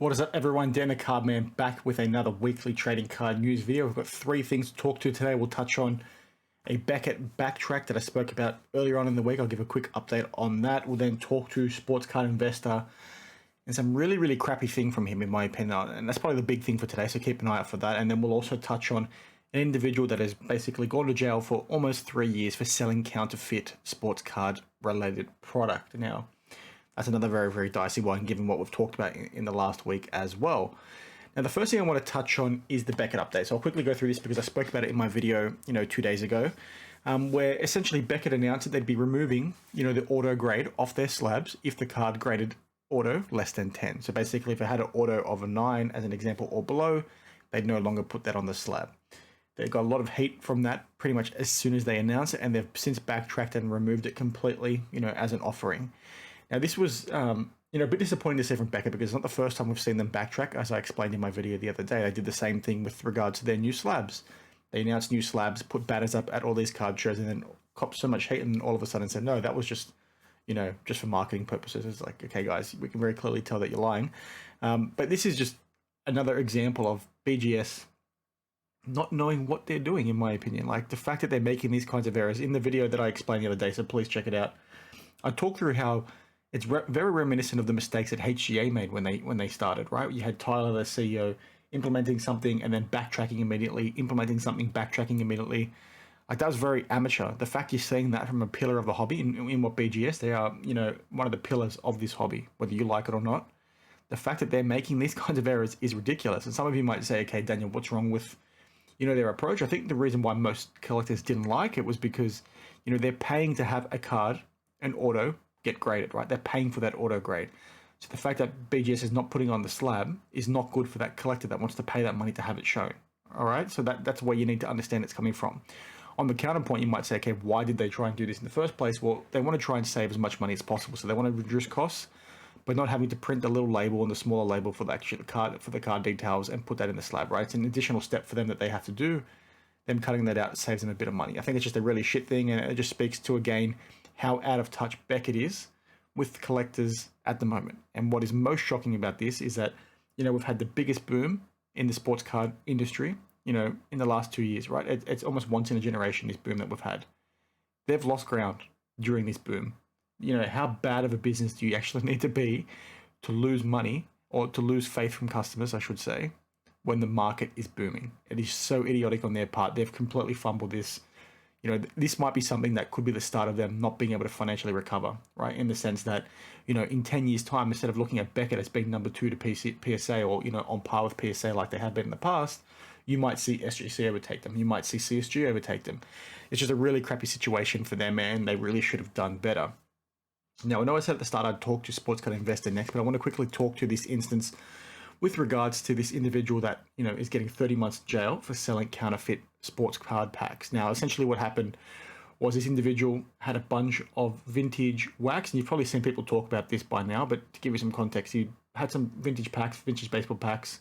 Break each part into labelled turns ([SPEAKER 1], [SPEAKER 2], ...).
[SPEAKER 1] What is up, everyone? Dan the Card Man back with another weekly trading card news video. We've got three things to talk to today. We'll touch on a Beckett Backtrack that I spoke about earlier on in the week. I'll give a quick update on that. We'll then talk to Sports Card Investor and some really crappy thing from him, in my opinion. And that's probably the big thing for today, so keep an eye out for that. And then we'll also touch on an individual that has basically gone to jail for almost 3 years for selling counterfeit sports card related product. Now, that's another very dicey one, given what we've talked about in the last week as well. Now, the first thing I want to touch on is the Beckett update. So I'll quickly go through this because I spoke about it in my video, 2 days ago, where essentially Beckett announced that they'd be removing, the auto grade off their slabs if the card graded auto less than 10. So basically, if it had an auto of a 9, as an example, or below, they'd no longer put that on the slab. They got a lot of heat from that pretty much as soon as they announced it, and they've since backtracked and removed it completely, as an offering. Now, this was, a bit disappointing to see from Beckett because it's not the first time we've seen them backtrack. As I explained in my video the other day, they did the same thing with regards to their new slabs. They announced new slabs, put banners up at all these card shows, and then copped so much hate, and all of a sudden said, no, that was just, just for marketing purposes. It's like, okay, guys, we can very clearly tell that you're lying. But this is just another example of BGS not knowing what they're doing, in my opinion. Like, the fact that they're making these kinds of errors. In the video that I explained the other day, so please check it out, I talked through how it's very reminiscent of the mistakes that HGA made when they started, right? You had Tyler, the CEO, implementing something and then backtracking immediately, implementing something, backtracking immediately. Like, that was very amateur. The fact you're seeing that from a pillar of the hobby in what BGS, they are, one of the pillars of this hobby, whether you like it or not. The fact that they're making these kinds of errors is ridiculous. And some of you might say, okay, Daniel, what's wrong with, their approach? I think the reason why most collectors didn't like it was because, they're paying to have a card, an auto, get graded, right? They're paying for that auto grade. So the fact that BGS is not putting on the slab is not good for that collector that wants to pay that money to have it shown. All right, so that's where you need to understand it's coming from. On the counterpoint, you might say, okay, why did they try and do this in the first place? Well, they want to try and save as much money as possible. So they want to reduce costs, but not having to print the little label and the smaller label for the card details and put that in the slab, right? It's an additional step for them that they have to do. Them cutting that out saves them a bit of money. I think it's just a really shit thing, and it just speaks to, again, how out of touch Beckett is with collectors at the moment. And what is most shocking about this is that, we've had the biggest boom in the sports card industry, in the last 2 years, right? It's almost once in a generation, this boom that we've had. They've lost ground during this boom. How bad of a business do you actually need to be to lose money, or to lose faith from customers, I should say, when the market is booming? It is so idiotic on their part. They've completely fumbled this. This might be something that could be the start of them not being able to financially recover, right? In the sense that, in 10 years' time, instead of looking at Beckett as being number 2 to PSA, or, on par with PSA like they have been in the past, you might see SGC overtake them. You might see CSG overtake them. It's just a really crappy situation for them, and they really should have done better. Now, I know I said at the start I'd talk to Sports Card Investor next, but I want to quickly talk to this instance with regards to this individual that, is getting 30 months jail for selling counterfeit sports card packs. Now, essentially what happened was this individual had a bunch of vintage wax, and you've probably seen people talk about this by now, but to give you some context, he had some vintage baseball packs,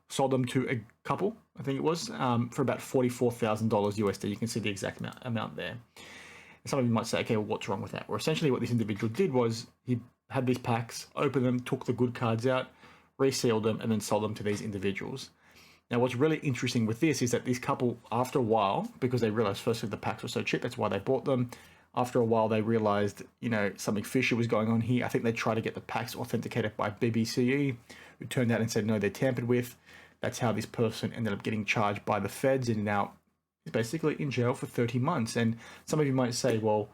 [SPEAKER 1] sold them to a couple, I think it was, for about $44,000 USD. You can see the exact amount there. And some of you might say, okay, well, what's wrong with that? Well, essentially what this individual did was he had these packs, opened them, took the good cards out, resealed them, and then sold them to these individuals. Now, what's really interesting with this is that this couple, after a while, because they realized firstly the packs were so cheap, that's why they bought them. After a while, they realized, something fishy was going on here. I think they tried to get the packs authenticated by BBCE, who turned out and said, no, they're tampered with. That's how this person ended up getting charged by the feds, and now is basically in jail for 30 months. And some of you might say, well,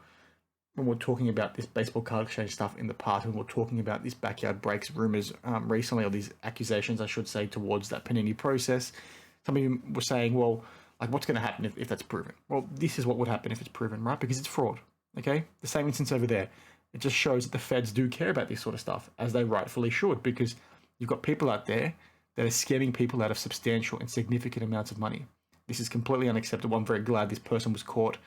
[SPEAKER 1] when we're talking about this baseball card exchange stuff in the past, when we're talking about this backyard breaks rumors recently, or these accusations, I should say, towards that Panini process, some of you were saying, well, like, what's going to happen if that's proven? Well, this is what would happen if it's proven, right? Because it's fraud, okay? The same instance over there. It just shows that the feds do care about this sort of stuff, as they rightfully should, because you've got people out there that are scamming people out of substantial and significant amounts of money. This is completely unacceptable. I'm very glad this person was caught.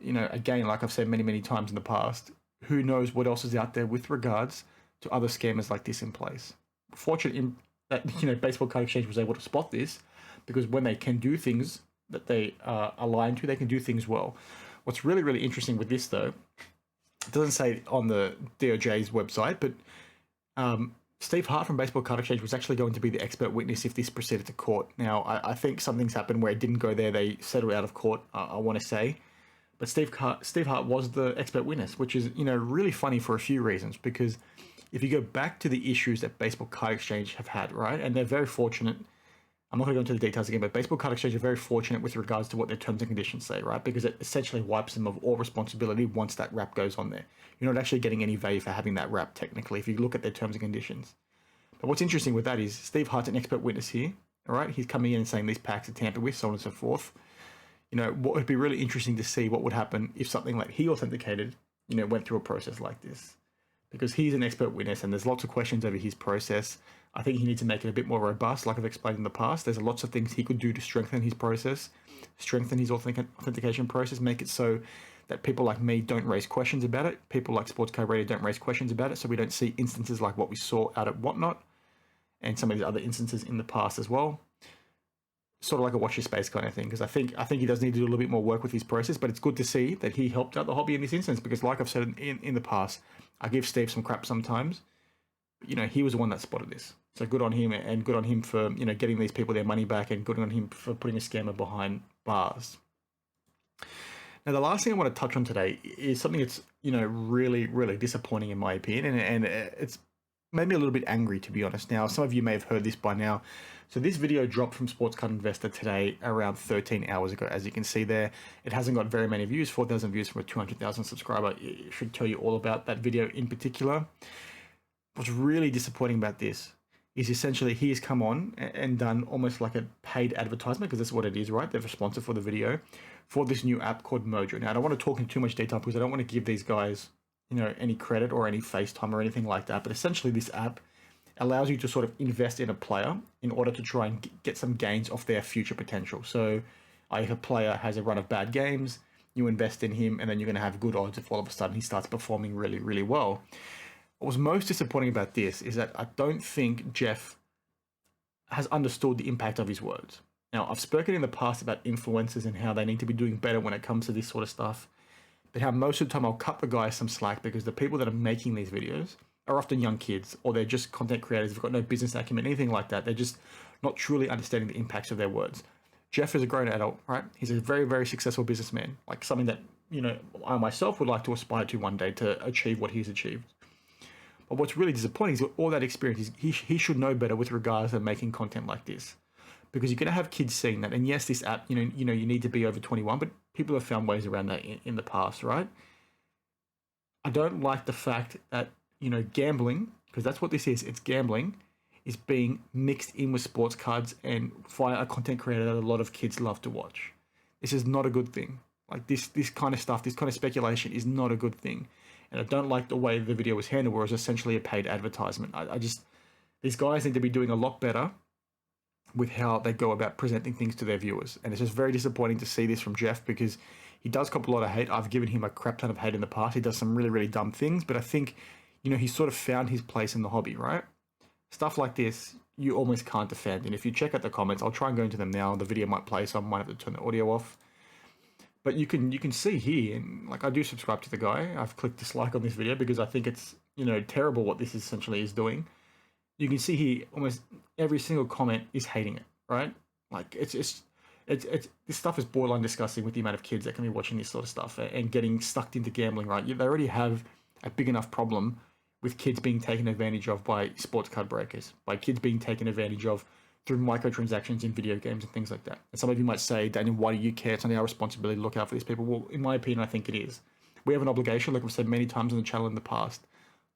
[SPEAKER 1] Again, like I've said many times in the past, who knows what else is out there with regards to other scammers like this in place. Fortunate that, Baseball Card Exchange was able to spot this, because when they can do things that they are aligned to, they can do things well. What's really interesting with this, though, it doesn't say on the DOJ's website, but Steve Hart from Baseball Card Exchange was actually going to be the expert witness if this proceeded to court. Now, I think something's happened where it didn't go there. They settled out of court, I want to say. But Steve Hart was the expert witness, which is, really funny for a few reasons. Because if you go back to the issues that Baseball Card Exchange have had, right, and they're very fortunate. I'm not going to go into the details again, but Baseball Card Exchange are very fortunate with regards to what their terms and conditions say, right? Because it essentially wipes them of all responsibility once that wrap goes on there. You're not actually getting any value for having that wrap, technically, if you look at their terms and conditions. But what's interesting with that is Steve Hart's an expert witness here, all right? He's coming in and saying these packs are tampered with, so on and so forth. What would be really interesting to see what would happen if something like he authenticated, went through a process like this. Because he's an expert witness and there's lots of questions over his process. I think he needs to make it a bit more robust, like I've explained in the past. There's lots of things he could do to strengthen his process, strengthen his authentication process, make it so that people like me don't raise questions about it. People like Sports Card Radio don't raise questions about it, so we don't see instances like what we saw out at Whatnot and some of these other instances in the past as well. Sort of like a watch your space kind of thing, because I think he does need to do a little bit more work with his process, but it's good to see that he helped out the hobby in this instance, because like I've said in the past, I give Steve some crap sometimes. He was the one that spotted this. So good on him, and good on him for, getting these people their money back, and good on him for putting a scammer behind bars. Now, the last thing I want to touch on today is something that's, really, really disappointing in my opinion, and it's made me a little bit angry, to be honest. Now, some of you may have heard this by now. So this video dropped from Sports Card Investor today around 13 hours ago. As you can see there, it hasn't got very many views, 4,000 views from a 200,000 subscriber. It should tell you all about that video in particular. What's really disappointing about this is essentially he has come on and done almost like a paid advertisement, because that's what it is, right? They've sponsored for the video for this new app called Mojo. Now, I don't want to talk in too much detail because I don't want to give these guys, any credit or any FaceTime or anything like that. But essentially this app allows you to sort of invest in a player in order to try and get some gains off their future potential. So if a player has a run of bad games, you invest in him, and then you're going to have good odds if all of a sudden he starts performing really, really well. What was most disappointing about this is that I don't think Jeff has understood the impact of his words. Now, I've spoken in the past about influencers and how they need to be doing better when it comes to this sort of stuff, but how most of the time I'll cut the guys some slack because the people that are making these videos are often young kids, or they're just content creators. They've got no business acumen, anything like that. They're just not truly understanding the impacts of their words. Jeff is a grown adult, right? He's a very, very successful businessman, like something that, I myself would like to aspire to one day to achieve what he's achieved. But what's really disappointing is with all that experience, he should know better with regards to making content like this. Because you're going to have kids seeing that. And yes, this app, you need to be over 21, but people have found ways around that in the past, right? I don't like the fact that, gambling, because that's what this is, it's gambling, is being mixed in with sports cards and via a content creator that a lot of kids love to watch. This is not a good thing. Like this kind of stuff, this kind of speculation is not a good thing. And I don't like the way the video was handled, where it was essentially a paid advertisement. These guys need to be doing a lot better with how they go about presenting things to their viewers. And it's just very disappointing to see this from Jeff, because he does cop a lot of hate. I've given him a crap ton of hate in the past. He does some really, really dumb things, but I think, he's sort of found his place in the hobby, right? Stuff like this, you almost can't defend. And if you check out the comments, I'll try and go into them now. The video might play, so I might have to turn the audio off. But you can see here, and like I do subscribe to the guy. I've clicked dislike on this video because I think it's, terrible what this essentially is doing. You can see here almost every single comment is hating it, right? Like it's this stuff is borderline disgusting with the amount of kids that can be watching this sort of stuff and getting sucked into gambling, right? They already have a big enough problem with kids being taken advantage of by sports card breakers, by kids being taken advantage of through microtransactions in video games and things like that. And some of you might say, Daniel, why do you care? It's only our responsibility to look out for these people. Well, in my opinion, I think it is. We have an obligation, like we've said many times on the channel in the past,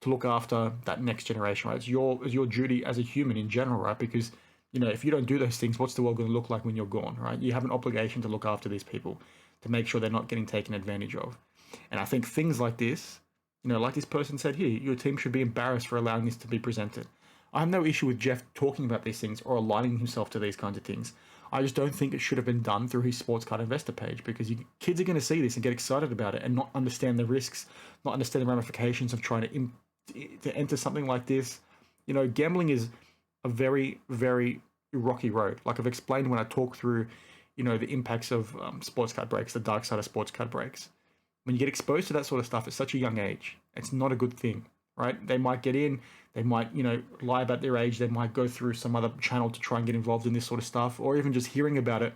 [SPEAKER 1] to look after that next generation, right? It's your duty as a human in general, right? Because, if you don't do those things, what's the world going to look like when you're gone, right? You have an obligation to look after these people, to make sure they're not getting taken advantage of. And I think things like this, like this person said here, your team should be embarrassed for allowing this to be presented. I have no issue with Jeff talking about these things or aligning himself to these kinds of things. I just don't think it should have been done through his Sports Card Investor page, because kids are going to see this and get excited about it and not understand the risks, not understand the ramifications of trying to enter something like this. Gambling is a very, very rocky road. Like I've explained when I talk through, the impacts of sports card breaks, the dark side of sports card breaks. When you get exposed to that sort of stuff at such a young age, it's not a good thing. right? They might get in, they might, you know, lie about their age, they might go through some other channel to try and get involved in this sort of stuff, or even just hearing about it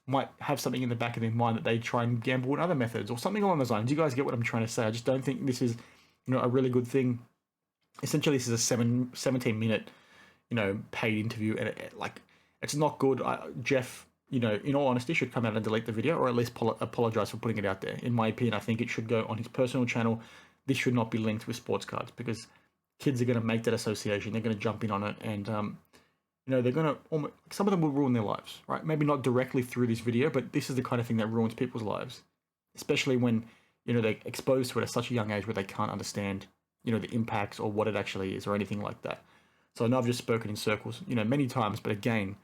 [SPEAKER 1] might have something in the back of their mind that they try and gamble with other methods or something along those lines. You guys get what I'm trying to say? I just don't think this is, you know, a really good thing. Essentially, this is a 17-minute, you know, paid interview, and like, it's not good. Jeff, you know, in all honesty, should come out and delete the video, or at least apologize for putting it out there. In my opinion, I think it should go on his personal channel. This should not be linked with sports cards, because kids are going to make that association. They're going to jump in on it, and you know, they're going to some of them will ruin their lives, right? Maybe not directly through this video, but this is the kind of thing that ruins people's lives, especially when, you know, they're exposed to it at such a young age where they can't understand, you know, the impacts or what it actually is or anything like that. So I know I've just spoken in circles, you know, many times, but again,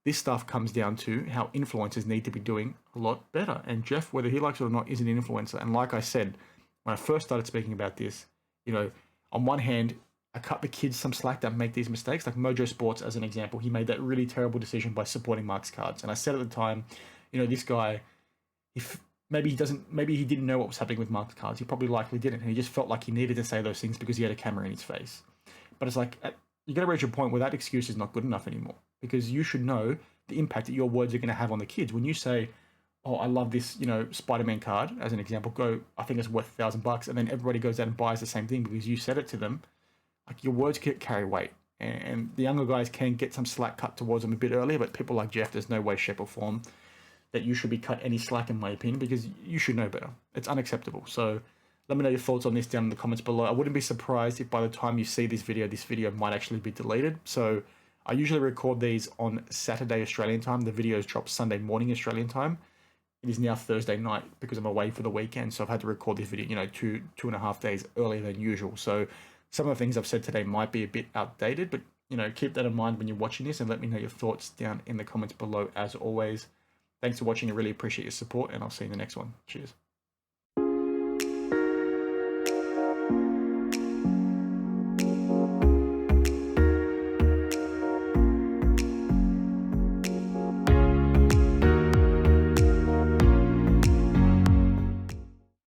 [SPEAKER 1] this stuff comes down to how influencers need to be doing a lot better. And Jeff, whether he likes it or not, is an influencer. And like I said, when I first started speaking about this, you know, on one hand, I cut the kids some slack that make these mistakes. Like Mojo Sports, as an example, he made that really terrible decision by supporting Mark's cards. And I said at the time, you know, this guy, if maybe he didn't know what was happening with Mark's cards. He probably likely didn't. And he just felt like he needed to say those things because he had a camera in his face. But it's like, you got to reach a point where that excuse is not good enough anymore, because you should know the impact that your words are going to have on the kids. When you say, oh, I love this, you know, Spider-Man card, as an example, I think it's worth $1,000, and then everybody goes out and buys the same thing because you said it to them, like, your words carry weight. And the younger guys can get some slack cut towards them a bit earlier, but people like Jeff, there's no way, shape, or form that you should be cut any slack, in my opinion, because you should know better. It's unacceptable. So let me know your thoughts on this down in the comments below. I wouldn't be surprised if by the time you see this video might actually be deleted. So I usually record these on Saturday Australian time. The videos drop Sunday morning Australian time. It is now Thursday night because I'm away for the weekend. So I've had to record this video, you know, two and a half days earlier than usual. So some of the things I've said today might be a bit outdated, but, you know, keep that in mind when you're watching this, and let me know your thoughts down in the comments below as always. Thanks for watching. I really appreciate your support, and I'll see you in the next one. Cheers.